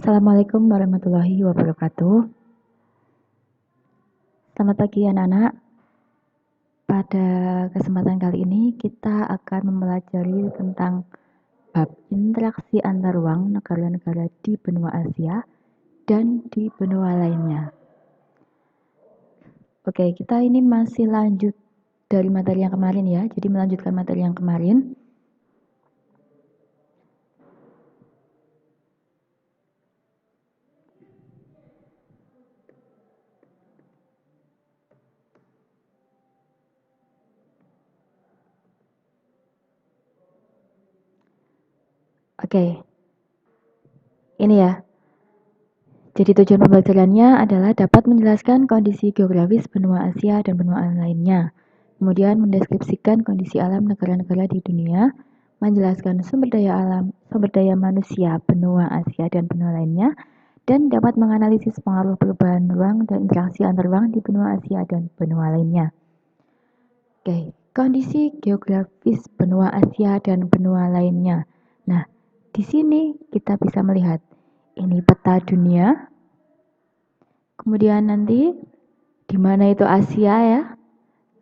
Assalamualaikum warahmatullahi wabarakatuh. Selamat pagi anak-anak. Pada kesempatan kali ini kita akan mempelajari tentang bab interaksi antar ruang negara-negara di benua Asia dan di benua lainnya. Oke, kita ini masih lanjut dari materi yang kemarin ya. Jadi melanjutkan materi yang kemarin. Oke, ini ya. Jadi tujuan pembelajarannya adalah dapat menjelaskan kondisi geografis benua Asia dan benua lainnya. Kemudian mendeskripsikan kondisi alam negara-negara di dunia, menjelaskan sumber daya alam, sumber daya manusia benua Asia dan benua lainnya, dan dapat menganalisis pengaruh perubahan ruang dan interaksi antar ruang di benua Asia dan benua lainnya. Oke, kondisi geografis benua Asia dan benua lainnya. Nah, di sini kita bisa melihat ini peta dunia. Kemudian nanti di mana itu Asia ya.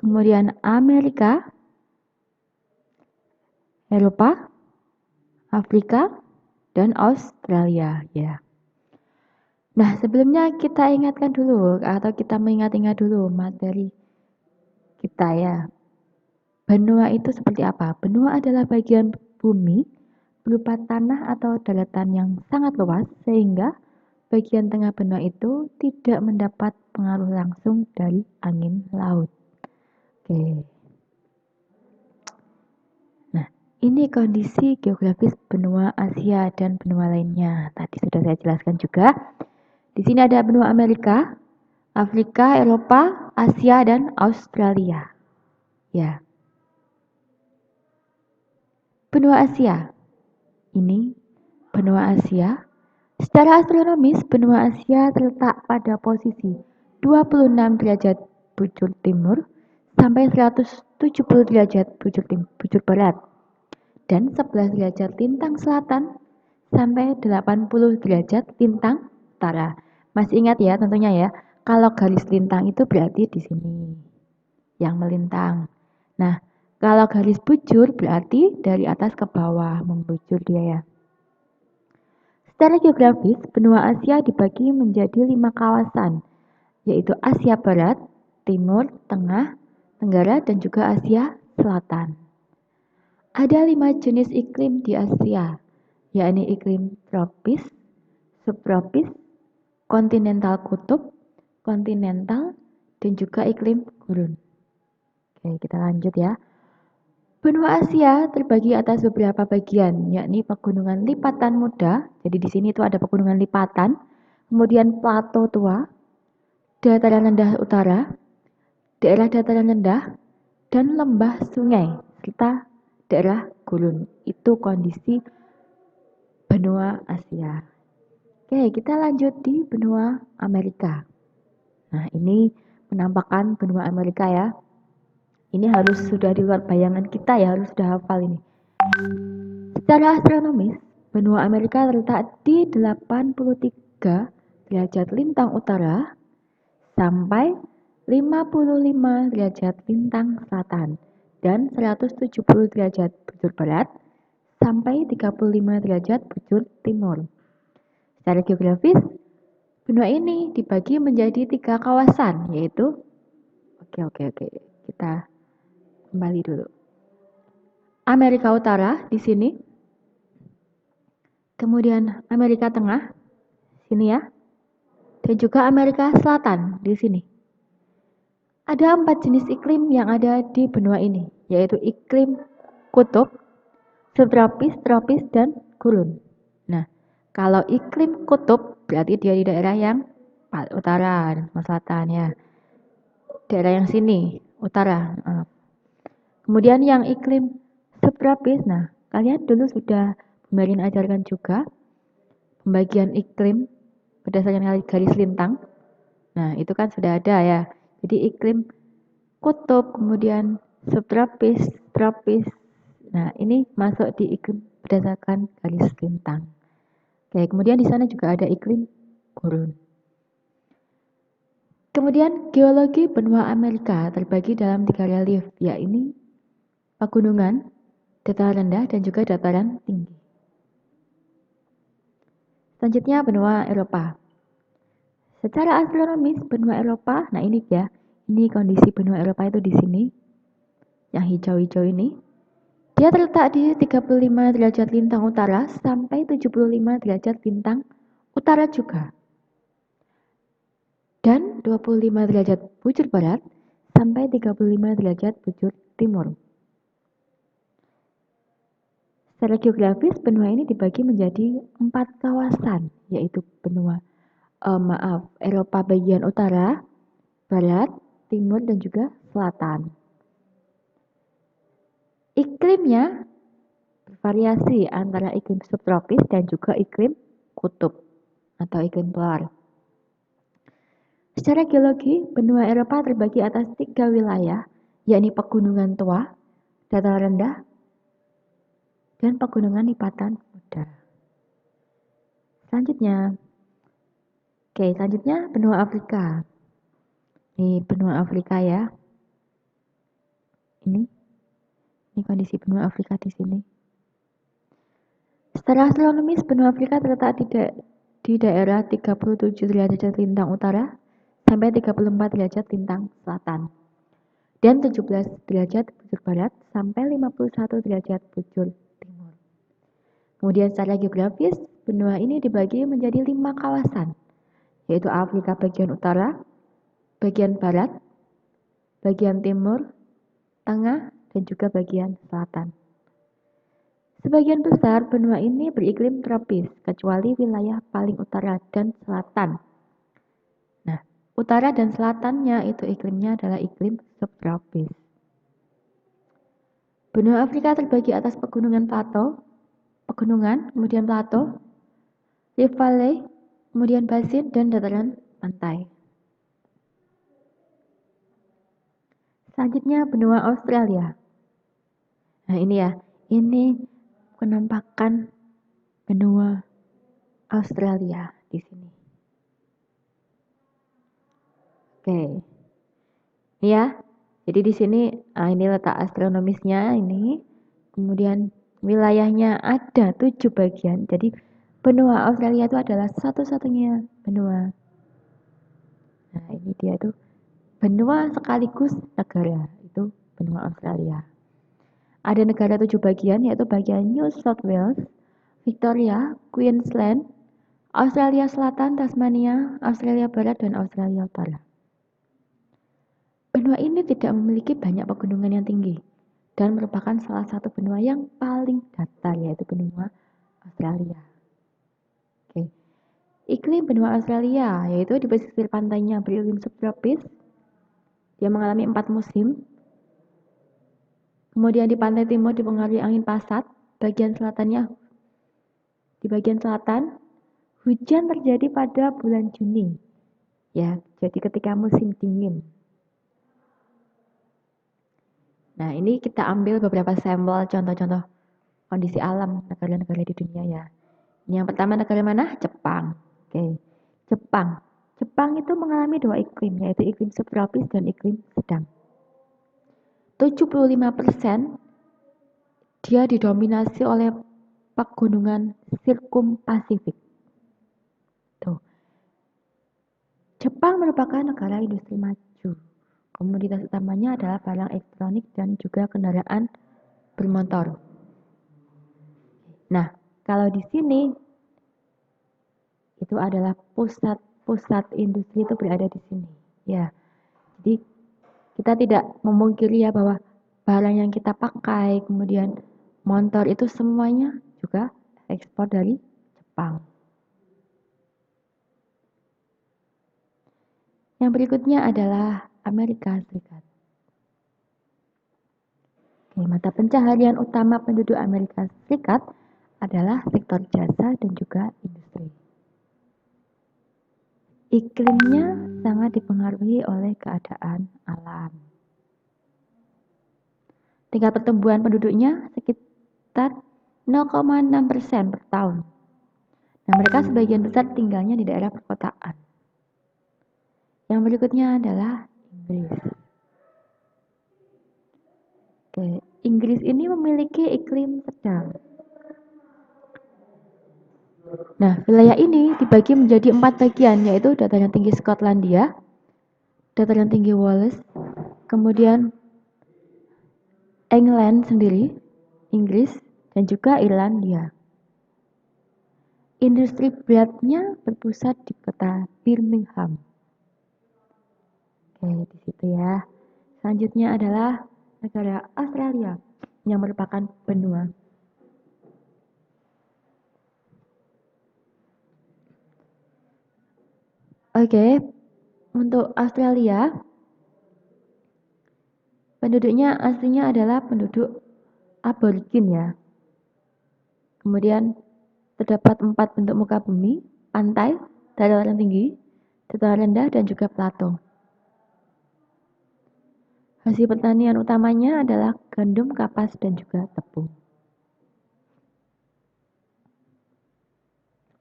Kemudian Amerika, Eropa, Afrika, dan Australia ya. Nah, sebelumnya kita ingatkan dulu atau kita mengingat-ingat dulu materi kita ya. Benua itu seperti apa? Benua adalah bagian bumi berupa tanah atau daratan yang sangat luas sehingga bagian tengah benua itu tidak mendapat pengaruh langsung dari angin laut. Oke. Nah, ini kondisi geografis benua Asia dan benua lainnya. Tadi sudah saya jelaskan juga. Di sini ada benua Amerika, Afrika, Eropa, Asia, dan Australia. Ya. Benua Asia. Ini benua Asia. Secara astronomis, benua Asia terletak pada posisi 26 derajat bujur timur sampai 170 derajat bujur barat dan 11 derajat lintang selatan sampai 80 derajat lintang utara. Masih ingat ya tentunya ya, kalau garis lintang itu berarti di sini yang melintang. Nah, kalau garis bujur berarti dari atas ke bawah membujur dia ya. Secara geografis, benua Asia dibagi menjadi 5 kawasan, yaitu Asia Barat, Timur, Tengah, Tenggara, dan juga Asia Selatan. Ada 5 jenis iklim di Asia, yakni iklim tropis, subtropis, kontinental kutub, kontinental, dan juga iklim gurun. Oke, kita lanjut ya. Benua Asia terbagi atas beberapa bagian, yakni pegunungan lipatan muda. Jadi di sini itu ada pegunungan lipatan, kemudian plato tua, dataran rendah utara, daerah dataran rendah, dan lembah sungai, serta daerah gurun. Itu kondisi benua Asia. Oke, kita lanjut di benua Amerika. Nah, ini penampakan benua Amerika ya. Ini harus sudah di luar bayangan kita ya, harus sudah hafal ini. Secara astronomis, benua Amerika terletak di 83 derajat lintang utara sampai 55 derajat lintang selatan dan 170 derajat bujur barat sampai 35 derajat bujur timur. Secara geografis, benua ini dibagi menjadi 3 kawasan, yaitu oke, kita kembali dulu. Amerika Utara di sini, kemudian Amerika Tengah, sini ya, dan juga Amerika Selatan di sini. Ada 4 jenis iklim yang ada di benua ini, yaitu iklim kutub, subtropis, tropis, dan gurun. Nah, kalau iklim kutub berarti dia di daerah yang utara dan selatan ya. Daerah yang sini, utara. Kemudian yang iklim subtropis, nah kalian dulu sudah kemarin ajarkan juga pembagian iklim berdasarkan garis lintang. Nah, itu kan sudah ada ya. Jadi iklim kutub, kemudian subtropis, tropis. Nah, ini masuk di iklim berdasarkan garis lintang. Oke, kemudian di sana juga ada iklim gurun. Kemudian geologi benua Amerika terbagi dalam 3 relief, yaitu pegunungan, dataran rendah, dan juga dataran tinggi. Selanjutnya benua Eropa. Secara astronomis benua Eropa, nah ini ya, ini kondisi benua Eropa itu di sini, yang hijau-hijau ini. Dia terletak di 35 derajat lintang utara sampai 75 derajat lintang utara juga. Dan 25 derajat bujur barat sampai 35 derajat bujur timur. Secara geografis, benua ini dibagi menjadi 4 kawasan, yaitu benua Eropa bagian utara, barat, timur, dan juga selatan. Iklimnya bervariasi antara iklim subtropis dan juga iklim kutub atau iklim polar. Secara geologi, benua Eropa terbagi atas 3 wilayah, yakni pegunungan tua, dataran rendah, dan pegunungan lipatan muda. Selanjutnya, benua Afrika. Ini benua Afrika ya. Ini kondisi benua Afrika di sini. Secara astronomis, benua Afrika terletak di daerah 37 derajat lintang utara sampai 34 derajat lintang selatan dan 17 derajat bujur barat sampai 51 derajat bujur timur. Kemudian secara geografis, benua ini dibagi menjadi 5 kawasan, yaitu Afrika bagian utara, bagian barat, bagian timur, tengah, dan juga bagian selatan. Sebagian besar benua ini beriklim tropis, kecuali wilayah paling utara dan selatan. Nah, utara dan selatannya itu iklimnya adalah iklim subtropis. Benua Afrika terbagi atas pegunungan, kemudian plato, rift valley, kemudian basin, dan dataran pantai. Selanjutnya benua Australia. Nah ini ya, ini penampakan benua Australia di sini. Oke, ya. Jadi di sini ini letak astronomisnya ini. Kemudian wilayahnya ada 7 bagian. Jadi benua Australia itu adalah satu-satunya benua. Nah ini dia tuh benua sekaligus negara, itu benua Australia. Ada negara 7 bagian, yaitu bagian New South Wales, Victoria, Queensland, Australia Selatan, Tasmania, Australia Barat, dan Australia Utara. Benua ini tidak memiliki banyak pegunungan yang tinggi dan merupakan salah satu benua yang paling datar, yaitu benua Australia. Oke. Iklim benua Australia yaitu di pesisir pantainya beriklim subtropis. Dia mengalami 4 musim. Kemudian di pantai timur dipengaruhi angin pasat, di bagian selatan hujan terjadi pada bulan Juni. Ya, jadi ketika musim dingin. Nah, ini kita ambil beberapa sampel contoh-contoh kondisi alam negara-negara di dunia ya. Ini yang pertama negara mana? Jepang. Oke. Jepang itu mengalami 2 iklim, yaitu iklim subtropis dan iklim sedang. 75% dia didominasi oleh pegunungan sirkum Pasifik. Tuh. Jepang merupakan negara industri maju. Komoditas utamanya adalah barang elektronik dan juga kendaraan bermotor. Nah, kalau di sini itu adalah pusat industri itu berada di sini. Ya. Jadi kita tidak memungkiri ya bahwa barang yang kita pakai, kemudian motor itu semuanya juga ekspor dari Jepang. Yang berikutnya adalah Amerika Serikat. Oke, mata pencaharian utama penduduk Amerika Serikat adalah sektor jasa dan juga industri. Iklimnya sangat dipengaruhi oleh keadaan alam. Tingkat pertumbuhan penduduknya sekitar 0,6% per tahun. Nah, mereka sebagian besar tinggalnya di daerah perkotaan. Yang berikutnya adalah Inggris. Oke, Inggris ini memiliki iklim sedang. Nah, wilayah ini dibagi menjadi 4 bagian, yaitu dataran tinggi Skotlandia, dataran tinggi Wales, kemudian England sendiri, Inggris, dan juga Irlandia. Industri beratnya berpusat di kota Birmingham. Oke, di situ ya. Selanjutnya adalah negara Australia yang merupakan benua. Oke, untuk Australia, penduduknya aslinya adalah penduduk aborigin ya. Kemudian terdapat 4 bentuk muka bumi, pantai, dataran tinggi, dataran rendah, dan juga plato. Hasil pertanian utamanya adalah gandum, kapas, dan juga tepung.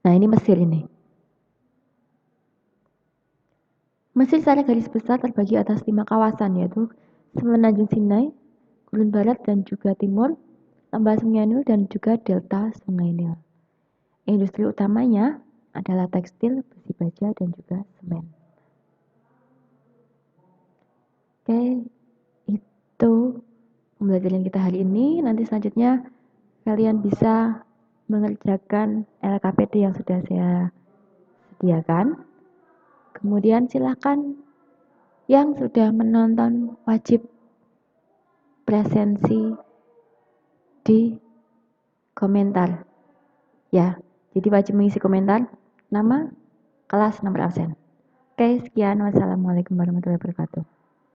Nah, ini Mesir ini. Mesir secara garis besar terbagi atas 5 kawasan, yaitu Semenanjung Sinai, Gurun Barat dan juga Timur, Lembah Sungai Nil, dan juga Delta Sungai Nil. Industri utamanya adalah tekstil, besi baja, dan juga semen. Oke, itu pembelajaran kita hari ini. Nanti selanjutnya kalian bisa mengerjakan LKPD yang sudah saya sediakan. Kemudian silakan yang sudah menonton wajib presensi di komentar. Ya, jadi wajib mengisi komentar nama, kelas, nomor absen. Oke, sekian. Wassalamualaikum warahmatullahi wabarakatuh.